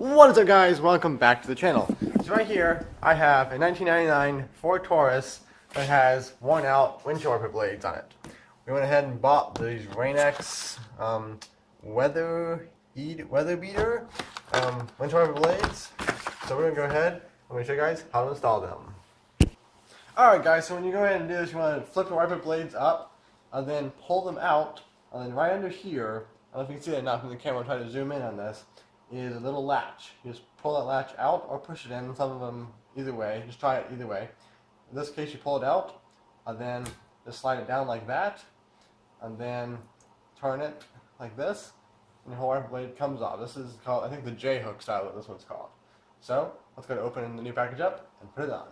What is up, guys? Welcome back to the channel. So right here I have a 1999 Ford Taurus that has worn out windshield wiper blades on it. We went ahead and bought these Rain-X weather beater windshield wiper blades. So we're going to go ahead and I'm going to show you guys how to install them. Alright guys, so when you go ahead and do this, you want to flip the wiper blades up and then pull them out, and then right under here, I don't know if you can see that now from the camera, I'll try to zoom in on this, is a little latch. You just pull that latch out or push it in, some of them either way, just try it either way. In this case you pull it out and then just slide it down like that and then turn it like this and the whole wiper blade comes off. This is called, I think, the J-hook style that this one's called. So let's go to open the new package up and put it on.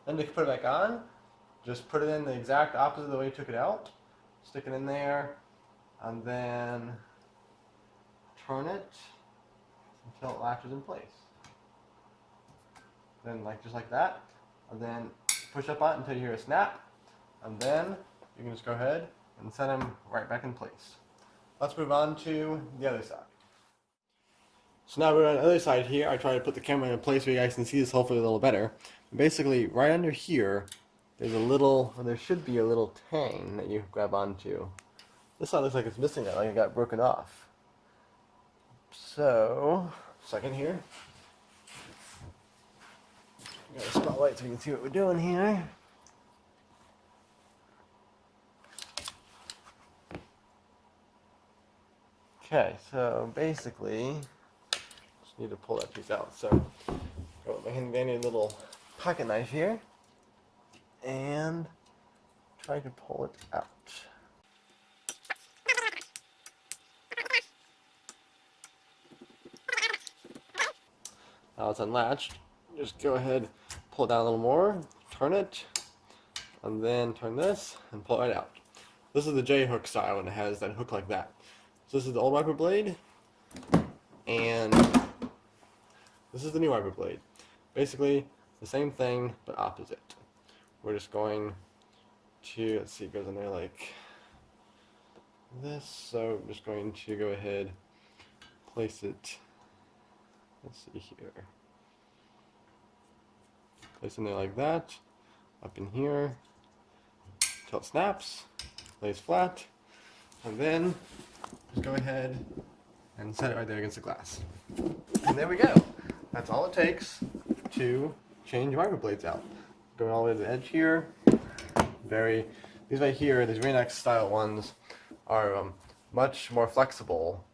Then to put it back on, just put it in the exact opposite of the way you took it out. Stick it in there, and then turn it until it latches in place. Then just like that, and then push up on it until you hear a snap, and then you can just go ahead and set them right back in place. Let's move on to the other side. So now we're on the other side here. I try to put the camera in a place where you guys can see this hopefully a little better. Basically, right under here, there's a little, or there should be a little tang that you grab onto. This side looks like it's missing that, like it got broken off. So, second here. Got a spotlight so you can see what we're doing here. Okay, so basically, just need to pull that piece out. So, go with my handy little pocket knife here and try to pull it out. Now it's unlatched. Just go ahead, pull it down a little more, turn it, and then turn this and pull it right out. This is the J-hook style, and it has that hook like that. So this is the old wiper blade, and this is the new wiper blade. Basically the same thing but opposite. We're just going to, let's see, it goes in there like this. So I'm just going to go ahead, place it, let's see here, place it in there like that, up in here until it snaps, lays flat, and then just go ahead and set it right there against the glass. And there we go. That's all it takes to change wiper blades out. Going all the way to the edge here. These right here, these Rain-X style ones are much more flexible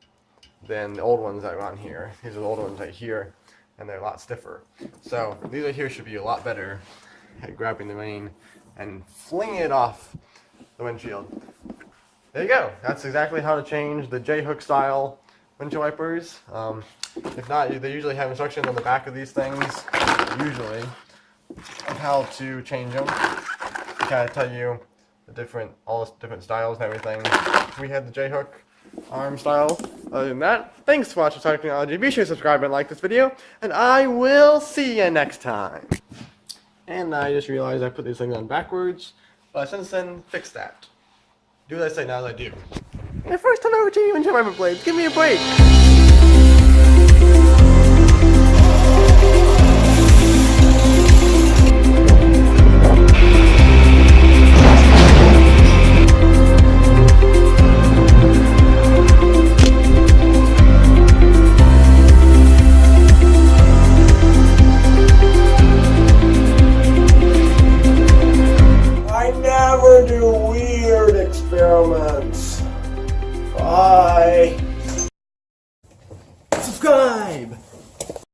than the old ones that are on here. These are the old ones right here, and they're a lot stiffer. So these right here should be a lot better at grabbing the rain and flinging it off the windshield. There you go. That's exactly how to change the J-hook style windshield wipers. If not, they usually have instructions on the back of these things, usually, of how to change them. They kind of tell you all the different styles and everything. We had the J-hook arm style. Other than that, thanks for watching Startup Technology. Be sure to subscribe and like this video, and I will see you next time. And I just realized I put these things on backwards, but I since then fixed that. Do what I say, not as I do. My first time ever changing windshield wiper blades. Give me a break. I never do weird experiments. Bye. Subscribe.